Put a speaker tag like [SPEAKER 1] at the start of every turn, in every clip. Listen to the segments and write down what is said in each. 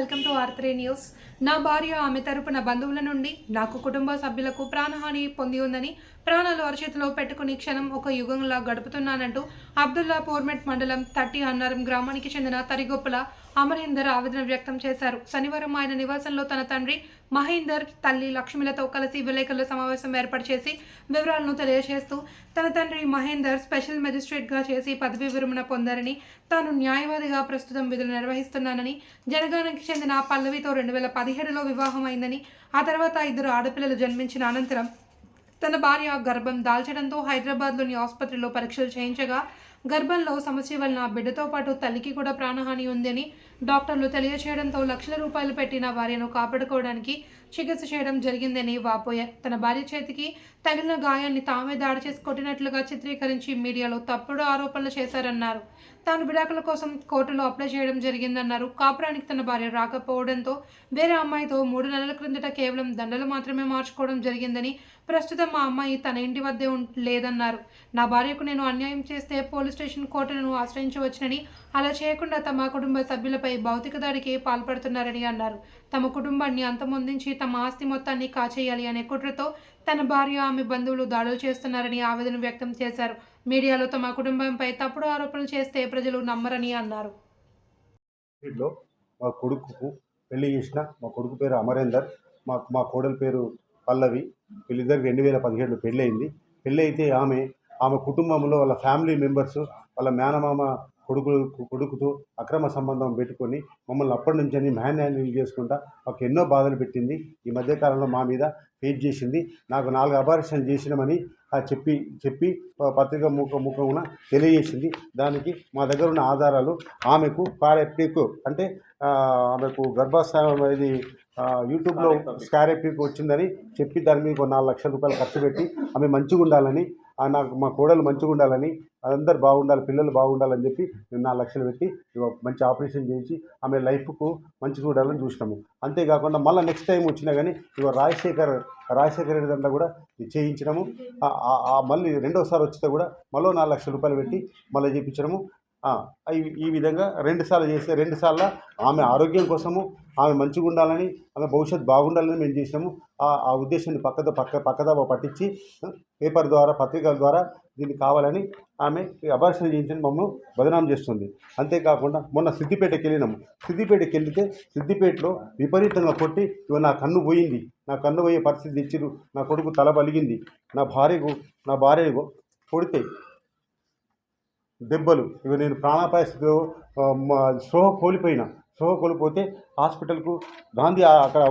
[SPEAKER 1] Welcome to ఆర్3 news. నా భార్య ఆమె తరపున బంధువుల నుండి నాకు కుటుంబ సభ్యులకు ప్రాణహాని పొంది ఉందని, ప్రాణాలు అరచేతిలో పెట్టుకుని క్షణం ఒక యుగంలా గడుపుతున్నానంటూ అబ్దుల్లా పోర్మెట్ మండలం తట్టి అన్నారం గ్రామానికి చెందిన తరిగొప్పల అమరేందర్ ఆవేదన వ్యక్తం చేశారు. శనివారం ఆయన నివాసంలో తన తండ్రి మహేందర్, తల్లి లక్ష్మిలతో కలిసి విలేకరుల సమావేశం ఏర్పాటు చేసి వివరాలను తెలియజేస్తూ, తన తండ్రి మహేందర్ స్పెషల్ మెజిస్ట్రేట్గా చేసి పదవీ విరమణ పొందారని, తాను న్యాయవాదిగా ప్రస్తుతం విధులు నిర్వహిస్తున్నానని, జనగానికి చెందిన పల్లవితో 2017లో వివాహం అయిందని, ఆ తర్వాత 2 ఆడపిల్లలు జన్మించిన అనంతరం తన భార్య గర్భం దాల్చడంతో హైదరాబాద్లోని ఆసుపత్రిలో పరీక్షలు చేయించగా గర్భంలో సమస్య వలన బిడ్డతో పాటు తల్లికి కూడా ప్రాణహాని ఉందని డాక్టర్లు తెలియచేయడంతో లక్షల రూపాయలు పెట్టిన భార్యను కాపాడుకోవడానికి చికిత్స చేయడం జరిగిందని వాపోయారు. తన భార్య చేతికి తగిలిన గాయాన్ని తామే దాడి చేసి కొట్టినట్లుగా చిత్రీకరించి మీడియాలో తప్పుడు ఆరోపణలు చేశారన్నారు. తాను విడాకుల కోసం కోర్టులో అప్లై చేయడం జరిగిందన్నారు. కాపురానికి తన భార్య రాకపోవడంతో వేరే అమ్మాయితో 3 నెలల క్రిందట కేవలం దండలు మాత్రమే మార్చుకోవడం జరిగిందని, ప్రస్తుతం మా అమ్మాయి తన ఇంటి వద్దే లేదన్నారు. నా భార్యకు నేను అన్యాయం చేస్తే పోలీస్ స్టేషన్ కోర్టులను ఆశ్రయించవచ్చునని, అలా చేయకుండా తమ కుటుంబ సభ్యులపై భౌతిక దాడికి పాల్పడుతున్నారని అన్నారు. తమ కుటుంబాన్ని అంతమొందించి తమ ఆస్తి మొత్తాన్ని కాచేయాలి అనే కుట్రతో తన భార్య, ఆమె బంధువులు దాడులు చేస్తున్నారని ఆవేదన వ్యక్తం చేశారు. మీడియాలో తమ కుటుంబంపై తప్పుడు ఆరోపణలు చేస్తే ప్రజలు నమ్మరని అన్నారు.
[SPEAKER 2] మా కొడుకుకు పెళ్లి చేసిన మా కొడుకు పేరు అమరేందర్, మా కోడలి పేరు పల్లవి. వీళ్ళిద్దరికి 2017లో పెళ్ళయింది. పెళ్ళి అయితే ఆమె కుటుంబంలో వాళ్ళ ఫ్యామిలీ మెంబర్స్, వాళ్ళ మేనమామ కొడుకుతో అక్రమ సంబంధం పెట్టుకొని మమ్మల్ని అప్పటి నుంచి మ్యాన్ హ్యాండిల్ చేసుకుంటా మాకు ఎన్నో బాధలు పెట్టింది. ఈ మధ్యకాలంలో మా మీద ఫేస్ చేసింది. నాకు 4 అబార్షన్ చేసినామని చెప్పి పత్రిక ముఖమున తెలియజేసింది. దానికి మా దగ్గర ఉన్న ఆధారాలు, ఆమెకు పారెప్టిక్ అంటే ఆమెకు గర్భస్థానం అనేది యూట్యూబ్లో స్కారెప్టిక్ వచ్చిందని చెప్పి దాని మీద 4 లక్షల రూపాయలు ఖర్చు పెట్టి ఆమె మంచిగా ఉండాలని, నాకు మా కోడలు మంచిగా ఉండాలని, అందరు బాగుండాలి, పిల్లలు బాగుండాలని చెప్పి మేము 4 లక్షలు పెట్టి మంచి ఆపరేషన్ చేయించి ఆమె లైఫ్కు మంచి చూడాలని చూసినాము. అంతేకాకుండా మళ్ళీ నెక్స్ట్ టైం వచ్చినా కానీ రాజశేఖర్ రెడ్డి దాంట్లో కూడా చేయించినాము. మళ్ళీ రెండోసారి వచ్చితే కూడా మళ్ళీ 4 లక్షల రూపాయలు పెట్టి మళ్ళీ చేయించడము. ఈ విధంగా 2 సార్లు చేస్తే 2 సార్లు ఆమె ఆరోగ్యం కోసము, ఆమె మంచిగా ఉండాలని, ఆమె భవిష్యత్తు బాగుండాలని మేము చేసినాము. ఆ ఉద్దేశాన్ని పక్కదావ పట్టించి పేపర్ ద్వారా, పత్రికల ద్వారా దీన్ని కావాలని ఆమె అబార్షన్ చేయించని మమ్మల్ని బదనాం చేస్తుంది. అంతేకాకుండా మొన్న సిద్దిపేటకి వెళ్ళినాము. సిద్దిపేటకి వెళ్తే సిద్దిపేటలో విపరీతంగా కొట్టి నా కన్ను పోయింది, నా కన్ను పోయే పరిస్థితి తెచ్చిరు, నా కొడుకు తల పలిగింది, నా భార్యకు కొడితే దెబ్బలు, నేను ప్రాణాపాయ స్థితిలో స్పృహ కోల్పోతే హాస్పిటల్కు గాంధీ అక్కడ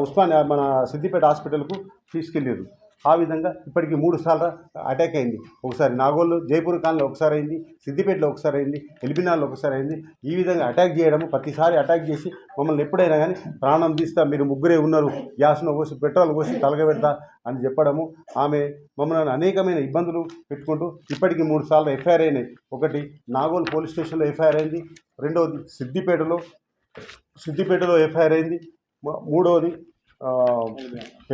[SPEAKER 2] మన సిద్దిపేట హాస్పిటల్కు తీసుకెళ్ళారు. ఆ విధంగా ఇప్పటికి 3 సార్లు అటాక్ అయింది. ఒకసారి నాగోల్లో జైపూర్ కాలనీలో ఒకసారి అయింది, సిద్దిపేటలో ఒకసారి అయింది, ఎల్బినాల్లో ఒకసారి అయింది. ఈ విధంగా అటాక్ చేయడము, ప్రతిసారి అటాక్ చేసి మమ్మల్ని ఎప్పుడైనా కానీ ప్రాణం తీస్తా, మీరు ముగ్గురే ఉన్నారు, గ్యాస్ను పోసి పెట్రోల్ పోసి తలగబెడతా అని చెప్పడము. ఆమె మమ్మల్ని అనేకమైన ఇబ్బందులు పెట్టుకుంటూ ఇప్పటికీ 3 సార్లు ఎఫ్ఐఆర్ అయినాయి. ఒకటి నాగోల్ పోలీస్ స్టేషన్లో ఎఫ్ఐఆర్ అయింది, రెండవది సిద్దిపేటలో ఎఫ్ఐఆర్ అయింది, మూడవది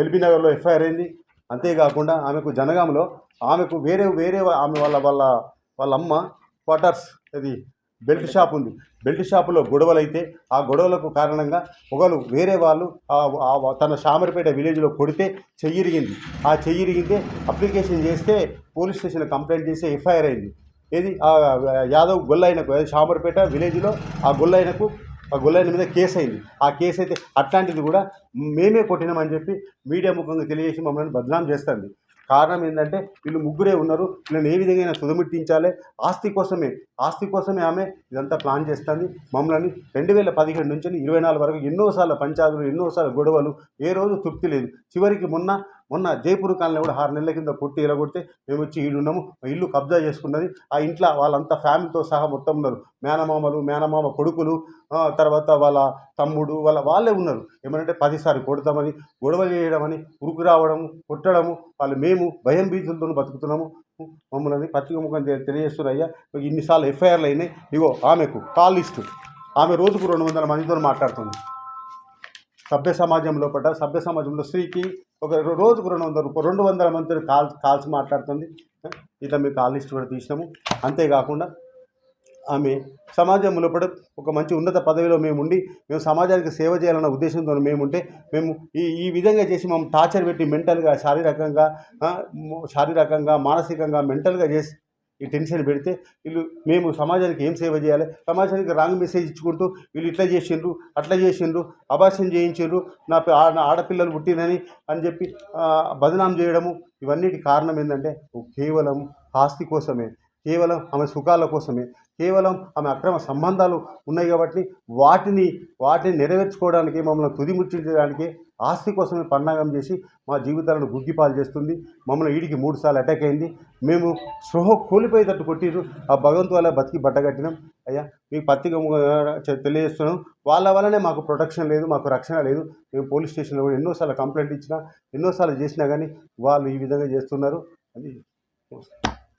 [SPEAKER 2] ఎల్బీ నగర్లో ఎఫ్ఐఆర్ అయింది. అంతేకాకుండా ఆమెకు జనగాంలో ఆమెకు వేరే ఆమె వాళ్ళ అమ్మ క్వార్టర్స్ అది బెల్ట్ షాప్ ఉంది. బెల్ట్ షాపులో గొడవలు అయితే ఆ గొడవలకు కారణంగా వేరే వాళ్ళు తన శామర్పేట విలేజ్లో కొడితే చెయ్యిరిగింది. ఆ చెయ్యిరిగితే అప్లికేషన్ చేస్తే పోలీస్ స్టేషన్లో కంప్లైంట్ చేసి ఎఫ్ఐఆర్ అయింది. ఏది యాదవ్ గొల్లైనకు శామర్పేట విలేజ్లో ఆ గొల్లైన మీద కేసు అయింది. ఆ కేసు అయితే అట్లాంటిది కూడా మేమే కొట్టినామని చెప్పి మీడియా ముఖంగా తెలియజేసి మమ్మల్ని బదనాం చేస్తుంది. కారణం ఏంటంటే వీళ్ళు ముగ్గురే ఉన్నారు, వీళ్ళని ఏ విధంగా తుదముట్టించాలి, ఆస్తి కోసమే ఆమె ఇదంతా ప్లాన్ చేస్తుంది. మమ్మల్ని 2017 నుంచి 24 వరకు ఎన్నోసార్లు పంచాయతీలు, ఎన్నోసార్లు గొడవలు, ఏ రోజు తృప్తి లేదు. చివరికి మొన్న జైపూర్ కాలనీ కూడా 6 నెలల కింద కొట్టి ఎలగొడితే మేము వచ్చి ఈడున్నాము, ఇల్లు కబ్జా చేసుకున్నది. ఆ ఇంట్లో వాళ్ళంతా ఫ్యామిలీతో సహా మొత్తం ఉన్నారు. మేనమామ కొడుకులు, తర్వాత వాళ్ళ తమ్ముడు, వాళ్ళే ఉన్నారు. ఏమంటే 10 సార్లు కొడతామని, గొడవలు చేయడమని, ఉరుకు రావడము, కొట్టడము. మేము భయం భీతులతో బతుకుతున్నాము. మమ్మల్ని పత్రిక ముఖం తెలియజేస్తున్నాయ్యా, ఇన్నిసార్లు ఎఫ్ఐఆర్లు అయినాయి. ఇగో ఆమెకు కాల్ లిస్టు, ఆమె రోజుకు 200 మందితో మాట్లాడుతుంది. సభ్య సమాజంలో స్త్రీకి ఒక రోజుకు 200 మందితో కాల్స్ మాట్లాడుతుంది. ఇట్లా మీకు కాల్ లిస్ట్ కూడా తీసినాము. అంతేకాకుండా ఆమె సమాజంలో కూడా ఒక మంచి ఉన్నత పదవిలో మేము ఉండి మేము సమాజానికి సేవ చేయాలన్న ఉద్దేశంతో మేముంటే మేము ఈ విధంగా చేసి మేము టార్చర్ పెట్టి మెంటల్గా శారీరకంగా మానసికంగా మెంటల్గా చేసి ఈ టెన్షన్ పెడితే వీళ్ళు మేము సమాజానికి ఏం సేవ చేయాలి, సమాజానికి రాంగ్ మెసేజ్ ఇచ్చుకుంటూ వీళ్ళు ఇట్లా చేసిండ్రు అట్లా చేసిండ్రు అబార్షన్ చేయించారు నా ఆడపిల్లలు పుట్టినని అని చెప్పి బదనాం చేయడము. ఇవన్నిటి కారణం ఏంటంటే కేవలం ఆస్తి కోసమే, కేవలం ఆమె సుఖాల కోసమే, కేవలం ఆమె అక్రమ సంబంధాలు ఉన్నాయి కాబట్టి వాటిని నెరవేర్చుకోవడానికి మమ్మల్ని తుదిముచ్చించడానికి ఆస్తి కోసమే పన్నాగం చేసి మా జీవితాలను గుగ్గిపాలు చేస్తుంది. మమ్మల్ని వీడికి 3 సార్లు అటాక్ అయింది. మేము స్పృహ కోల్పోయేటట్టు కొట్టిరు. ఆ భగవంతు వల్ల బతికి బట్టగట్టినాం. అయ్యా మీకు పత్రిక తెలియజేస్తున్నాం, వాళ్ళ వల్లనే మాకు ప్రొటెక్షన్ లేదు, మాకు రక్షణ లేదు. మేము పోలీస్ స్టేషన్లో కూడా ఎన్నోసార్లు కంప్లైంట్ ఇచ్చినా ఎన్నోసార్లు చేసినా కానీ వాళ్ళు ఈ విధంగా చేస్తున్నారు అని